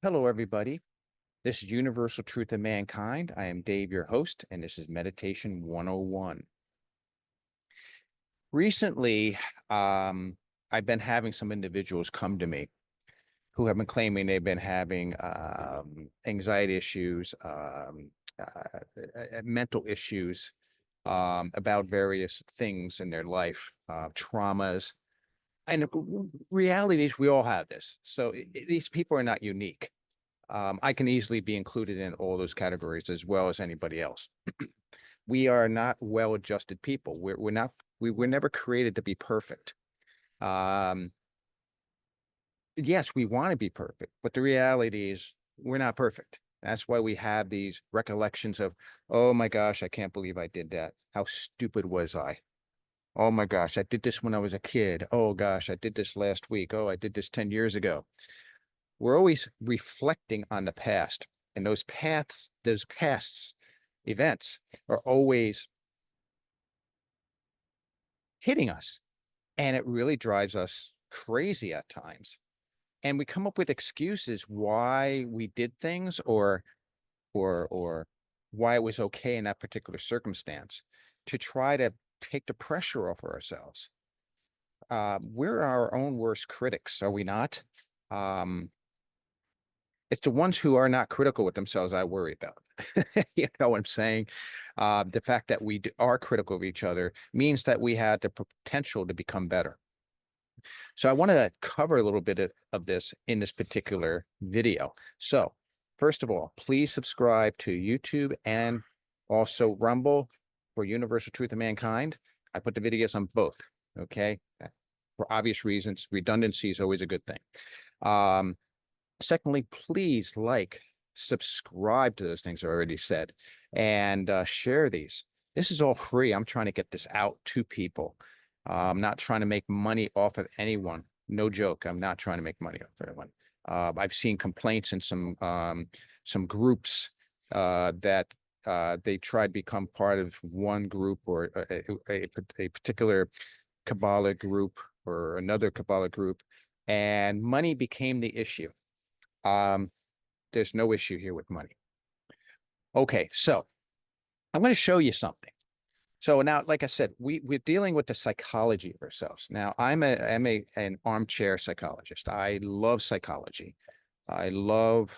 Hello, everybody. This is Universal Truth of Mankind. I am Dave, your host, and this is Meditation 101. Recently, I've been having some individuals come to me who have been claiming they've been having anxiety issues, mental issues about various things in their life, traumas. And the reality is we all have this. So these people are not unique. I can easily be included in all those categories as well as anybody else. We are not well-adjusted people. We're not. We were never created to be perfect. Um, yes, we want to be perfect, but the reality is we're not perfect. That's why we have these recollections of, oh my gosh, I can't believe I did that. How stupid was I? Oh my gosh, I did this when I was a kid. Oh gosh, I did this last week. Oh, I did this 10 years ago. We're always reflecting on the past, and those past events are always hitting us, and it really drives us crazy at times. And we come up with excuses why we did things or why it was okay in that particular circumstance to try to take the pressure off of ourselves. We're our own worst critics, are we not? Um, it's the ones who are not critical with themselves I worry about. You know what I'm saying? The fact that we are critical of each other means that we had the potential to become better. So I want to cover a little bit of this in this particular video. So first of all, please subscribe to YouTube and also Rumble for Universal Truth of Mankind. I put the videos on both, okay? For obvious reasons, redundancy is always a good thing. Secondly, please subscribe to those things I already said, and share these. This is all free. I'm trying to get this out to people. I'm not trying to make money off of anyone. No joke. I'm not trying to make money off of anyone. I've seen complaints in some groups that they try to become part of one group or a particular Kabbalah group or another Kabbalah group, and money became the issue. There's no issue here with money. Okay, so I'm going to show you something. So now, like I said, we're dealing with the psychology of ourselves. Now, I'm an armchair psychologist. I love psychology. I love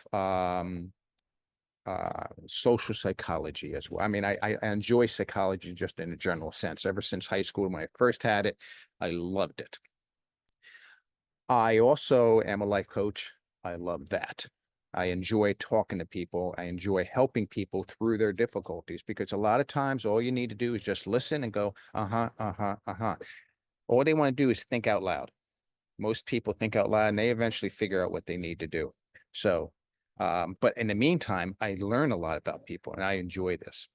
social psychology as well. I mean, I enjoy psychology just in a general sense. Ever since high school, when I first had it, I loved it. I also am a life coach. I love that. I enjoy talking to people. I enjoy helping people through their difficulties because a lot of times all you need to do is just listen and go, uh-huh, uh-huh, uh-huh. All they want to do is think out loud. Most people think out loud and they eventually figure out what they need to do. So, but in the meantime, I learn a lot about people and I enjoy this.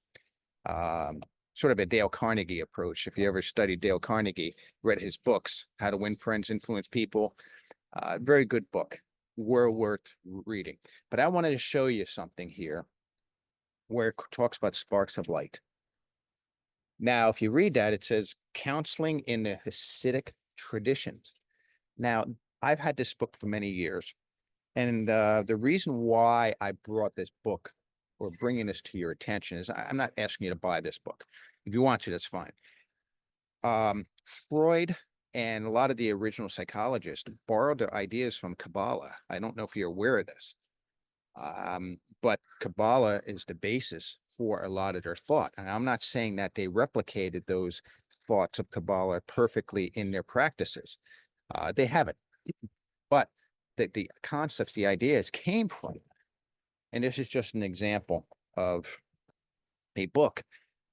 Um, Sort of a Dale Carnegie approach. If you ever studied Dale Carnegie, read his books, How to Win Friends, Influence People, very good book, well worth reading. But I wanted to show you something here where it talks about sparks of light. Now, if you read that, it says counseling in the Hasidic traditions. Now, I've had this book for many years. And the reason why I brought this book or bringing this to your attention is I'm not asking you to buy this book. If you want to, that's fine. Freud and a lot of the original psychologists borrowed their ideas from Kabbalah. I don't know if you're aware of this, but Kabbalah is the basis for a lot of their thought. And I'm not saying that they replicated those thoughts of Kabbalah perfectly in their practices. They haven't, but the concepts, the ideas came from it. And this is just an example of a book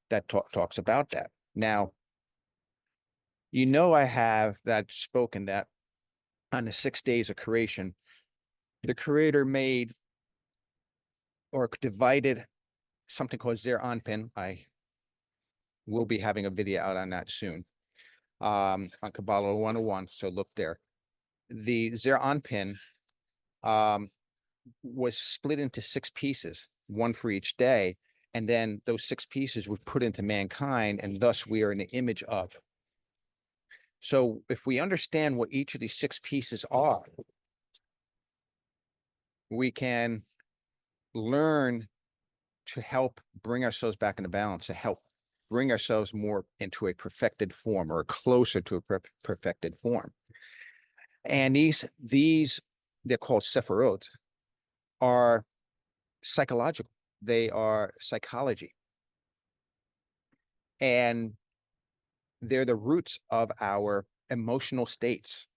that talks about that. Now, you know, I have that spoken that on the 6 days of creation, the creator made or divided something called Zer Anpin. I will be having a video out on that soon, on Kabbalah 101. So look there. The Zer Anpin was split into 6 pieces, one for each day. And then those 6 pieces were put into mankind, and thus we are in the image of. So if we understand what each of these 6 pieces are, we can learn to help bring ourselves back into balance, to help bring ourselves more into a perfected form or closer to a perfected form. And these they're called sephirot, are psychological. They are psychology. And they're the roots of our emotional states.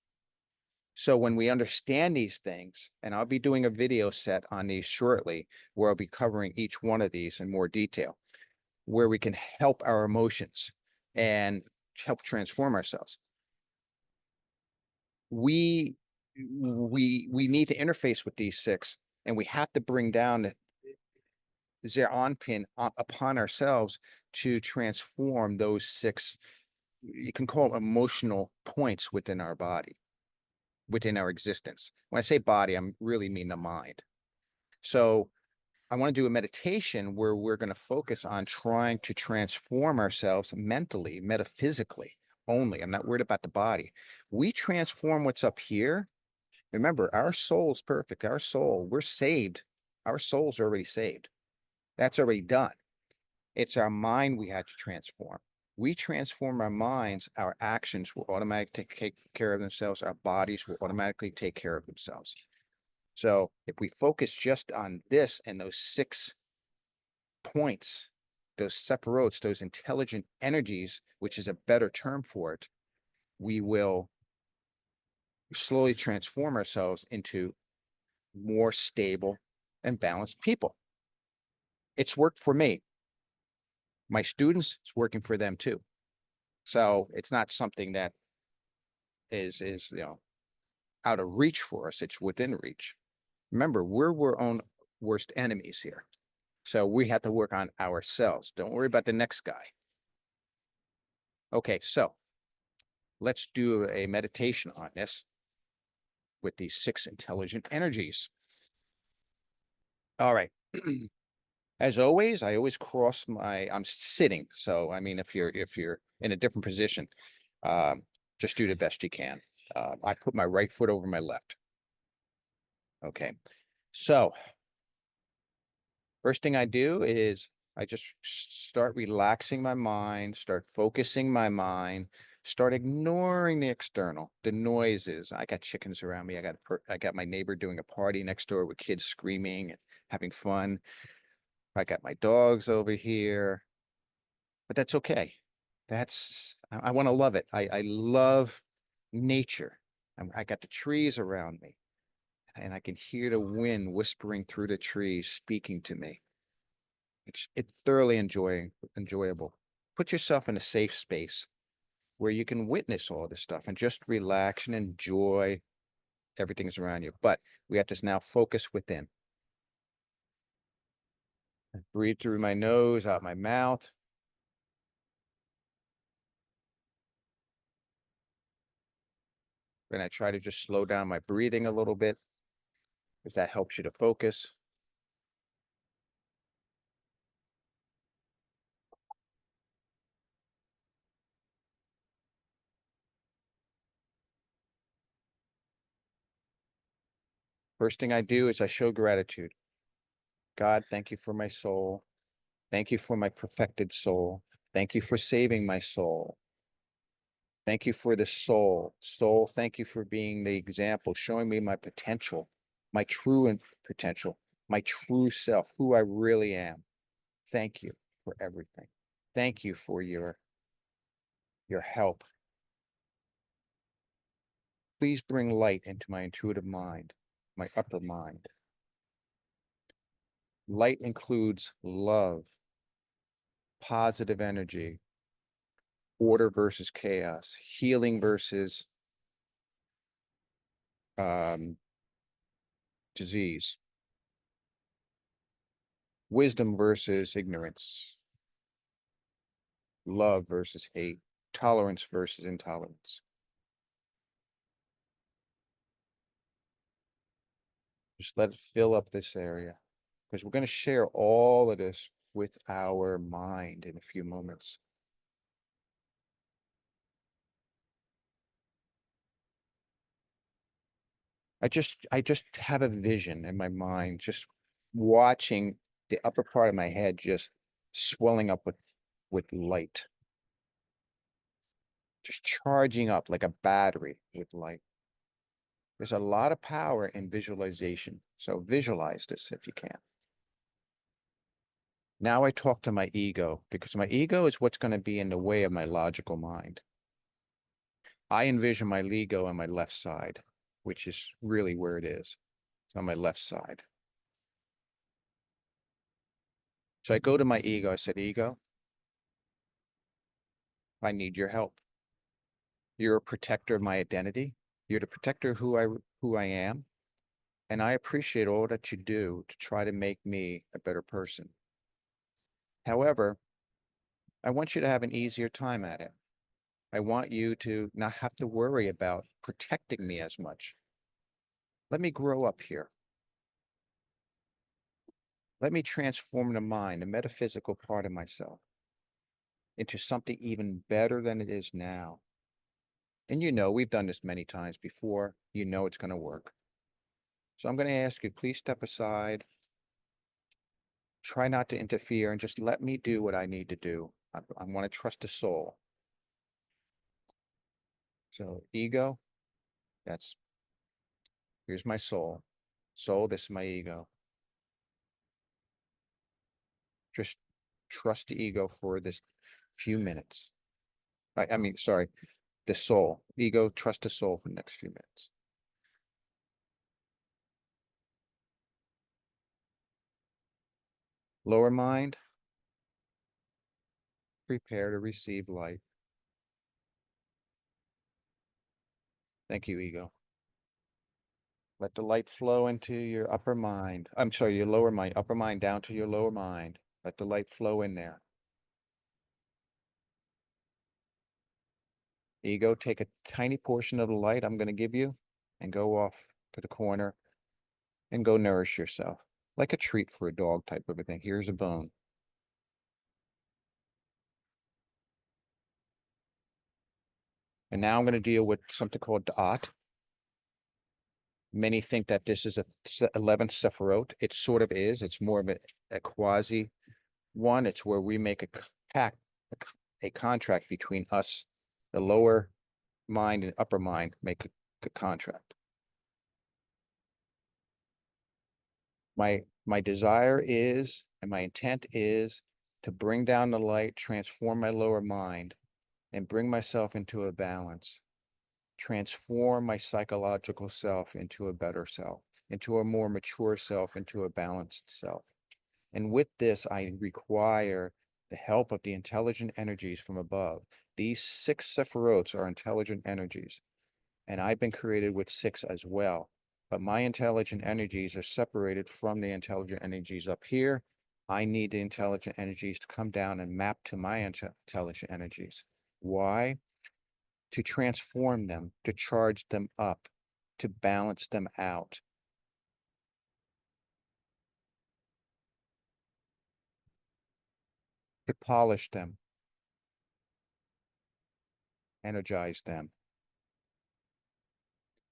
So when we understand these things, and I'll be doing a video set on these shortly, where I'll be covering each one of these in more detail, where we can help our emotions and help transform ourselves. We need to interface with these six, and we have to bring down their onpin upon ourselves to transform those six, you can call them emotional points within our body, within our existence. When I say body, I'm really mean the mind. So I want to do a meditation where we're going to focus on trying to transform ourselves mentally, metaphysically only. I'm not worried about the body. We transform what's up here. Remember, our soul's perfect. Our soul, we're saved. Our soul's already saved. That's already done. It's our mind we had to transform. We transform our minds, our actions will automatically take care of themselves. Our bodies will automatically take care of themselves. So if we focus just on this and those 6 points, those sephirotes, those intelligent energies, which is a better term for it, we will slowly transform ourselves into more stable and balanced people. It's worked for me. My students, it's working for them too. So it's not something that is out of reach for us. It's within reach. Remember, we're our own worst enemies here. So we have to work on ourselves. Don't worry about the next guy. Okay, so let's do a meditation on this with these 6 intelligent energies. All right. As always, I always cross I'm sitting. So, I mean, if you're in a different position, just do the best you can. I put my right foot over my left. Okay. So first thing I do is I just start relaxing my mind, start focusing my mind, start ignoring the external, the noises. I got chickens around me. I got my neighbor doing a party next door with kids screaming and having fun. I got my dogs over here, but that's okay. I want to love it. I love nature. I got the trees around me, and I can hear the wind whispering through the trees, speaking to me. It's thoroughly enjoyable. Put yourself in a safe space where you can witness all this stuff and just relax and enjoy everything's around you. But we have to now focus within. Breathe through my nose, out my mouth. Then I try to just slow down my breathing a little bit, because that helps you to focus. First thing I do is I show gratitude. God, thank you for my soul. Thank you for my perfected soul. Thank you for saving my soul. Thank you for the soul. Soul, thank you for being the example, showing me my potential, my true potential, my true self, who I really am. Thank you for everything. Thank you for your help. Please bring light into my intuitive mind, my upper mind. Light includes love, positive energy, order versus chaos, healing versus disease, wisdom versus ignorance, love versus hate, tolerance versus intolerance. Just let it fill up this area, because we're going to share all of this with our mind in a few moments. I just have a vision in my mind, just watching the upper part of my head just swelling up with light, just charging up like a battery with light. There's a lot of power in visualization. So visualize this if you can. Now I talk to my ego because my ego is what's going to be in the way of my logical mind. I envision my ego on my left side, which is really where it is. It's on my left side. So I go to my ego. I said, ego, I need your help. You're a protector of my identity. You're the protector of who I am. And I appreciate all that you do to try to make me a better person. However, I want you to have an easier time at it. I want you to not have to worry about protecting me as much. Let me grow up here. Let me transform the mind, the metaphysical part of myself, into something even better than it is now. And we've done this many times before. It's going to work. So I'm going to ask you, please step aside. Try not to interfere and just let me do what I need to do. I want to trust the soul. So ego, here's my soul. Soul, this is my ego. Just trust the ego for this few minutes. I mean, sorry, the soul. Ego, trust the soul for the next few minutes. Lower mind, prepare to receive light. Thank you, ego. Let the light flow into your upper mind. I'm sorry, your lower mind, upper mind down to your lower mind. Let the light flow in there. Ego, take a tiny portion of the light I'm going to give you and go off to the corner and go nourish yourself. Like a treat for a dog type of a thing. Here's a bone. And now I'm going to deal with something called Da'at. Many think that this is a 11th Sephiroth. It sort of is. It's more of a quasi one. It's where we make a pact, a contract between us, the lower mind and upper mind, make a contract. My desire is, and my intent is to bring down the light, transform my lower mind, and bring myself into a balance. Transform my psychological self into a better self, into a more mature self, into a balanced self. And with this, I require the help of the intelligent energies from above. These 6 sephiroths are intelligent energies, and I've been created with 6 as well. But my intelligent energies are separated from the intelligent energies up here. I need the intelligent energies to come down and map to my intelligent energies. Why? To transform them, to charge them up, to balance them out. To polish them, energize them,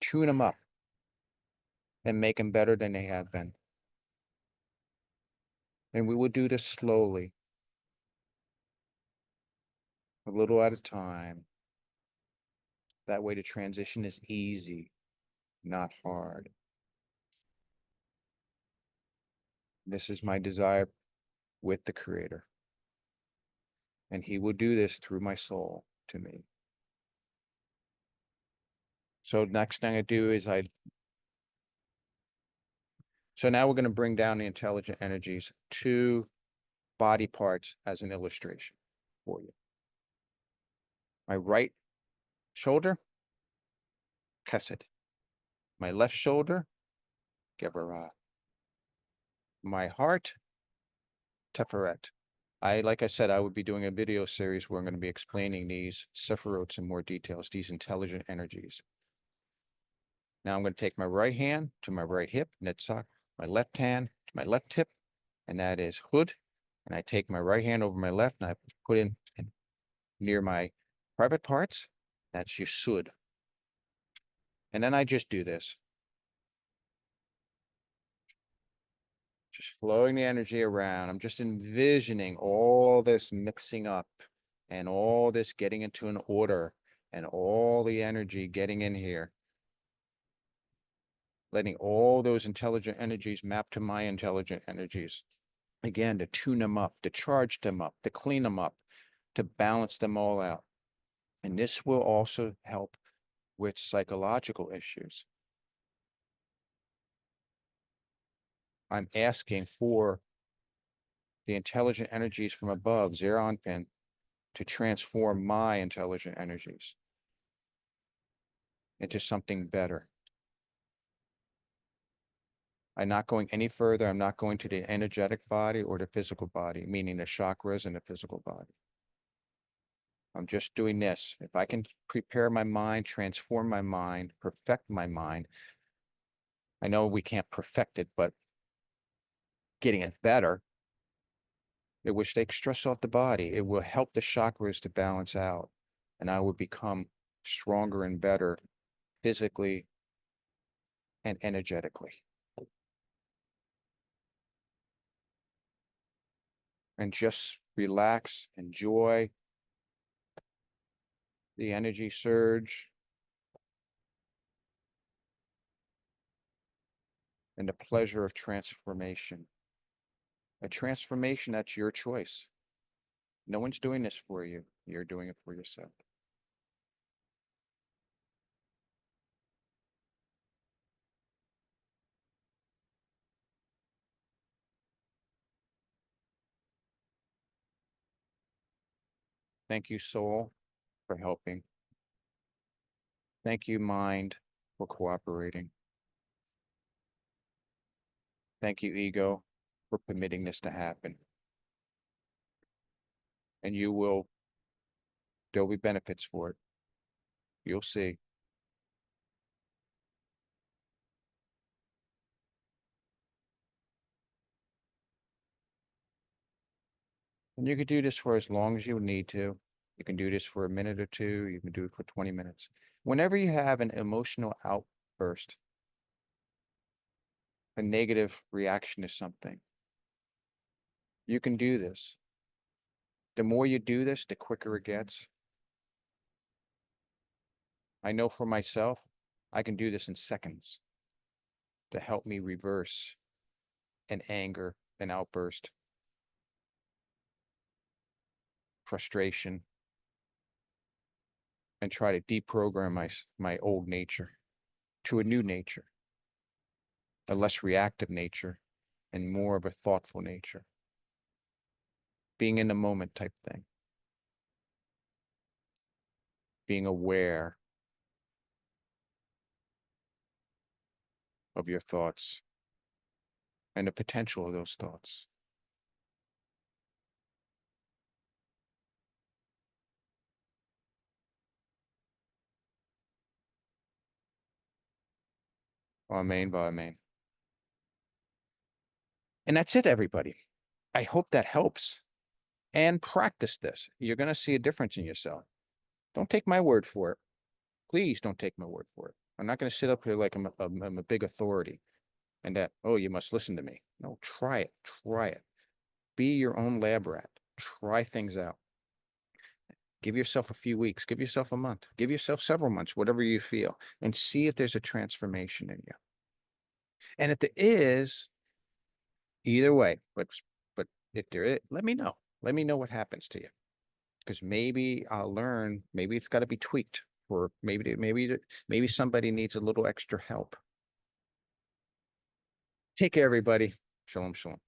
tune them up, and make them better than they have been. And we will do this slowly, a little at a time. That way the transition is easy, not hard. This is my desire with the Creator. And He will do this through my soul to me. So next thing I do is so now we're going to bring down the intelligent energies to body parts as an illustration for you. My right shoulder, Chesed. My left shoulder, Geburah. My heart, Teferet. Like I said, I would be doing a video series where I'm going to be explaining these sephiroths in more details, these intelligent energies. Now I'm going to take my right hand to my right hip, Netzach, my left hand to my left hip, and that is Hud. And I take my right hand over my left and I put in near my private parts, that's Yesud. And then I just do this. Just flowing the energy around. I'm just envisioning all this mixing up and all this getting into an order and all the energy getting in here. Letting all those intelligent energies map to my intelligent energies. Again, to tune them up, to charge them up, to clean them up, to balance them all out. And this will also help with psychological issues. I'm asking for the intelligent energies from above, Zeronpin, to transform my intelligent energies into something better. I'm not going any further. I'm not going to the energetic body or the physical body, meaning the chakras and the physical body. I'm just doing this. If I can prepare my mind, transform my mind, perfect my mind, I know we can't perfect it, but getting it better, it will take stress off the body. It will help the chakras to balance out, and I will become stronger and better physically and energetically. And just relax, enjoy the energy surge and the pleasure of transformation. A transformation that's your choice. No one's doing this for you. You're doing it for yourself. Thank you, soul, for helping. Thank you, mind, for cooperating. Thank you, ego, for permitting this to happen. And there'll be benefits for it. You'll see. And you can do this for as long as you need to. You can do this for a minute or two. You can do it for 20 minutes. Whenever you have an emotional outburst, a negative reaction to something, you can do this. The more you do this, the quicker it gets. I know for myself, I can do this in seconds to help me reverse an anger, an outburst, frustration, and try to deprogram my old nature to a new nature, a less reactive nature, and more of a thoughtful nature. Being in the moment type thing. Being aware of your thoughts and the potential of those thoughts. Amen, amen. And that's it, everybody. I hope that helps. And practice this. You're going to see a difference in yourself. Don't take my word for it. Please don't take my word for it. I'm not going to sit up here like I'm a big authority and that, oh, you must listen to me. No, try it. Try it. Be your own lab rat. Try things out. Give yourself a few weeks. Give yourself a month. Give yourself several months, whatever you feel, and see if there's a transformation in you. And if there is, either way, but if there is, let me know. Let me know what happens to you. Because maybe I'll learn, maybe it's got to be tweaked, or maybe somebody needs a little extra help. Take care, everybody. Shalom, shalom.